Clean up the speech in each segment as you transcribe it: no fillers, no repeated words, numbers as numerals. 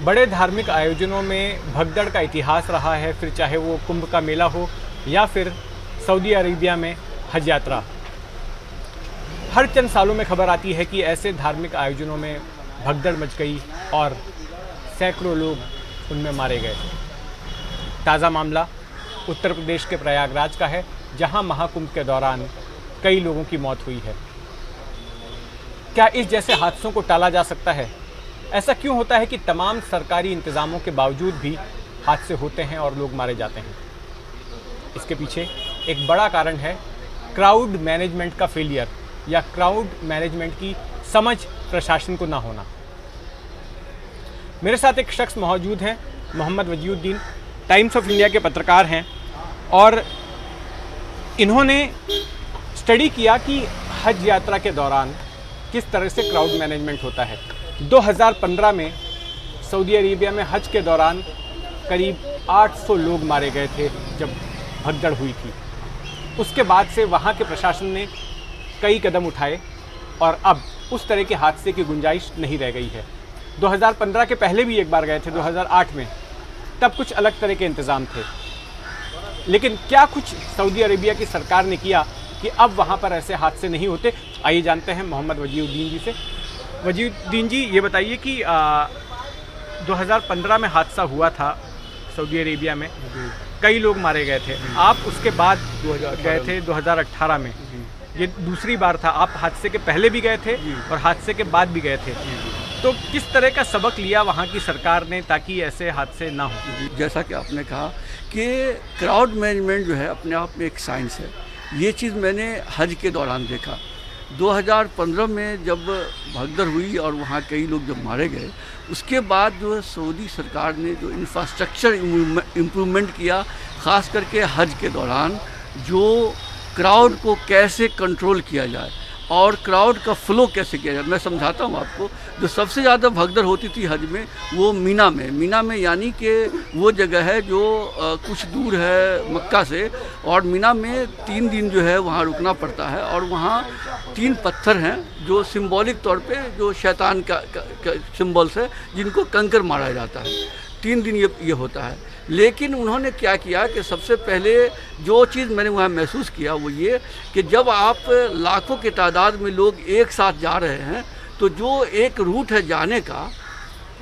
बड़े धार्मिक आयोजनों में भगदड़ का इतिहास रहा है, फिर चाहे वो कुंभ का मेला हो या फिर सऊदी अरेबिया में हज यात्रा। हर चंद सालों में खबर आती है कि ऐसे धार्मिक आयोजनों में भगदड़ मच गई और सैकड़ों लोग उनमें मारे गए। ताज़ा मामला उत्तर प्रदेश के प्रयागराज का है, जहां महाकुंभ के दौरान कई लोगों की मौत हुई है। क्या इस जैसे हादसों को टाला जा सकता है? ऐसा क्यों होता है कि तमाम सरकारी इंतज़ामों के बावजूद भी हादसे होते हैं और लोग मारे जाते हैं? इसके पीछे एक बड़ा कारण है क्राउड मैनेजमेंट का फेलियर या क्राउड मैनेजमेंट की समझ प्रशासन को ना होना। मेरे साथ एक शख्स मौजूद हैं, Mohammad Waziuddin, times of India के पत्रकार हैं, और इन्होंने स्टडी किया कि हज यात्रा के दौरान किस तरह से क्राउड मैनेजमेंट होता है। 2015 में सऊदी अरेबिया में हज के दौरान करीब 800 लोग मारे गए थे जब भगदड़ हुई थी। उसके बाद से वहाँ के प्रशासन ने कई कदम उठाए और अब उस तरह के हादसे की गुंजाइश नहीं रह गई है। 2015 के पहले भी एक बार गए थे, 2008 में, तब कुछ अलग तरह के इंतज़ाम थे। लेकिन क्या कुछ सऊदी अरेबिया की सरकार ने किया कि अब वहाँ पर ऐसे हादसे नहीं होते? आइए जानते हैं मोहम्मद वजीउद्दीन जी से। वजीउद्दीन जी, ये बताइए कि 2015 में हादसा हुआ था सऊदी अरेबिया में, कई लोग मारे गए थे। आप उसके बाद गए थे 2018 में, ये दूसरी बार था। आप हादसे के पहले भी गए थे और हादसे के बाद भी गए थे। तो किस तरह का सबक लिया वहाँ की सरकार ने ताकि ऐसे हादसे ना हो? जैसा कि आपने कहा कि क्राउड मैनेजमेंट जो है अपने आप में एक साइंस है। ये चीज़ मैंने हज के दौरान देखा। 2015 में जब भगदड़ हुई और वहाँ कई लोग जब मारे गए, उसके बाद जो है सऊदी सरकार ने जो इंफ्रास्ट्रक्चर इम्प्रूवमेंट किया, ख़ास करके हज के दौरान, जो क्राउड को कैसे कंट्रोल किया जाए और क्राउड का फ्लो कैसे किया जाए। मैं समझाता हूँ आपको। जो सबसे ज़्यादा भगदड़ होती थी हज में, वो मीना में यानी कि वो जगह है जो कुछ दूर है मक्का से, और मीना में 3 दिन जो है वहाँ रुकना पड़ता है। और वहाँ 3 पत्थर हैं जो सिंबॉलिक तौर पे जो शैतान का सिंबल्स है, जिनको कंकर मारा जाता है। 3 दिन ये होता है। लेकिन उन्होंने क्या किया कि सबसे पहले जो चीज़ मैंने वहाँ महसूस किया वो ये कि जब आप लाखों की तादाद में लोग एक साथ जा रहे हैं, तो जो एक रूट है जाने का,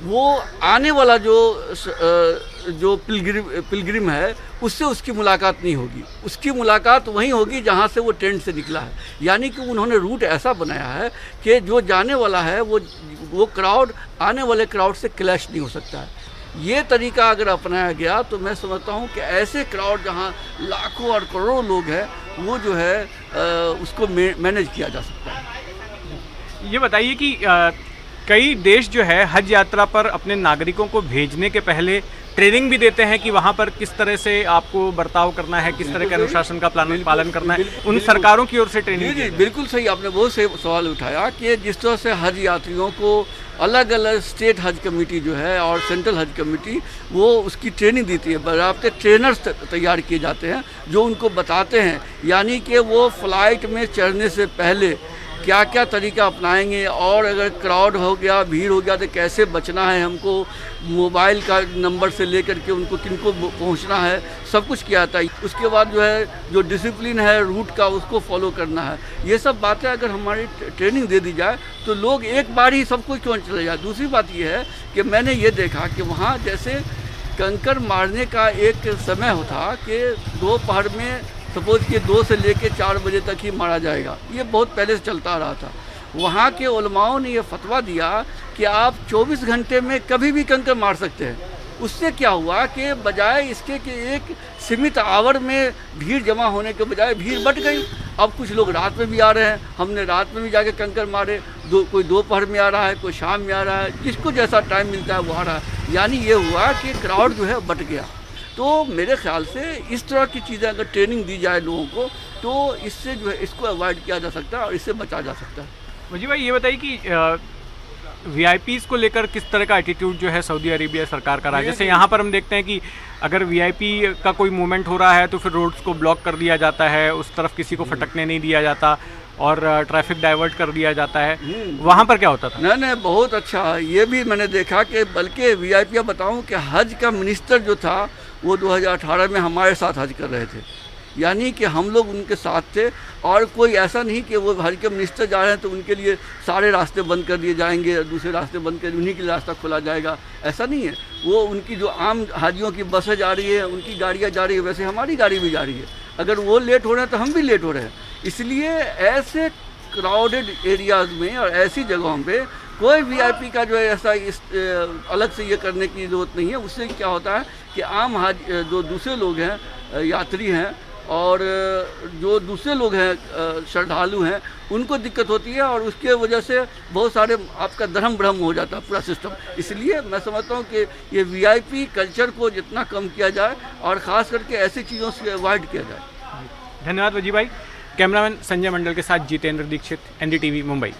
वो आने वाला जो पिलग्रिम है उससे उसकी मुलाकात नहीं होगी। उसकी मुलाकात वहीं होगी जहाँ से वो टेंट से निकला है। यानी कि उन्होंने रूट ऐसा बनाया है कि जो जाने वाला है वो क्राउड आने वाले क्राउड से क्लैश नहीं हो सकता है। ये तरीका अगर अपनाया गया तो मैं समझता हूँ कि ऐसे क्राउड जहाँ लाखों और करोड़ों लोग हैं, वो जो है उसको मैनेज किया जा सकता है। ये बताइए कि कई देश जो है हज यात्रा पर अपने नागरिकों को भेजने के पहले ट्रेनिंग भी देते हैं कि वहाँ पर किस तरह से आपको बर्ताव करना है, किस तरह के अनुशासन का पालन करना है। उन सरकारों की ओर से ट्रेनिंग। जी, बिल्कुल सही, आपने बहुत सही सवाल उठाया कि जिस तरह से हज यात्रियों को अलग अलग स्टेट हज कमेटी जो है और सेंट्रल हज कमेटी वो उसकी ट्रेनिंग देती है। बराबर ट्रेनर्स तैयार किए जाते हैं जो उनको बताते हैं, यानी कि वो फ़्लाइट में चढ़ने से पहले क्या क्या तरीका अपनाएंगे, और अगर क्राउड हो गया, भीड़ हो गया, तो कैसे बचना है हमको, मोबाइल का नंबर से लेकर के उनको किनको पहुंचना है, सब कुछ किया था। उसके बाद जो है जो डिसिप्लिन है रूट का, उसको फॉलो करना है। ये सब बातें अगर हमारी ट्रेनिंग दे दी जाए तो लोग एक बार ही सब कुछ क्यों चले जाए। दूसरी बात ये है कि मैंने ये देखा कि वहाँ जैसे कंकर मारने का एक समय होता कि दोपहर में सपोज कि 2 से लेकर 4 बजे तक ही मारा जाएगा। ये बहुत पहले से चलता आ रहा था। वहाँ के उलमाओं ने ये फतवा दिया कि आप 24 घंटे में कभी भी कंकर मार सकते हैं। उससे क्या हुआ कि बजाय इसके कि एक सीमित आवर में भीड़ जमा होने के बजाय भीड़ बढ़ गई। अब कुछ लोग रात में भी आ रहे हैं, हमने रात में भी जाके कंकर मारे। कोई दोपहर में आ रहा है, कोई शाम में आ रहा है, जिसको जैसा टाइम मिलता है वो आ रहा है। यानी ये हुआ कि क्राउड जो है बढ़ गया। तो मेरे ख्याल से इस तरह की चीज़ें अगर ट्रेनिंग दी जाए लोगों को, तो इससे जो है इसको अवॉइड किया जा सकता है और इससे बचा जा सकता है। मुझे भाई ये बताइए कि वीआईपीज़ को लेकर किस तरह का एटीट्यूड जो है सऊदी अरेबिया सरकार का रहा है। जैसे यहाँ पर हम देखते हैं कि अगर वीआईपी का कोई मूवमेंट हो रहा है तो फिर रोड्स को ब्लॉक कर दिया जाता है, उस तरफ किसी को फटकने नहीं दिया जाता, और ट्रैफिक डाइवर्ट कर दिया जाता है, वहाँ पर क्या होता था? नहीं नहीं, बहुत अच्छा। ये भी मैंने देखा कि बल्कि वीआईपी बताऊं कि हज का मिनिस्टर जो था वो 2018 में हमारे साथ हज कर रहे थे, यानी कि हम लोग उनके साथ थे। और कोई ऐसा नहीं कि वो हज के मिनिस्टर जा रहे हैं तो उनके लिए सारे रास्ते बंद कर दिए जाएंगे, दूसरे रास्ते बंद कर उन्हीं के लिए रास्ता खोला जाएगा, ऐसा नहीं है। वो उनकी जो आम हाजियों की बसें जा रही है, उनकी गाड़ियाँ जा रही है, वैसे हमारी गाड़ी भी जा रही है। अगर वो लेट हो रहे हैं तो हम भी लेट हो रहे हैं। इसलिए ऐसे क्राउडेड एरियाज़ में और ऐसी जगहों पे कोई वीआईपी का जो है ऐसा अलग से ये करने की ज़रूरत नहीं है। उससे क्या होता है कि आम जो दूसरे लोग हैं, यात्री हैं, और जो दूसरे लोग हैं, श्रद्धालु हैं, उनको दिक्कत होती है और उसके वजह से बहुत सारे आपका धर्म भ्रम हो जाता है पूरा सिस्टम। इसलिए मैं समझता हूँ कि ये वीआईपी कल्चर को जितना कम किया जाए और ख़ास करके ऐसी चीज़ों से अवॉइड किया जाए। धन्यवाद वजी भाई। कैमरामैन संजय मंडल के साथ जितेंद्र दीक्षित, एनडीटीवी मुंबई।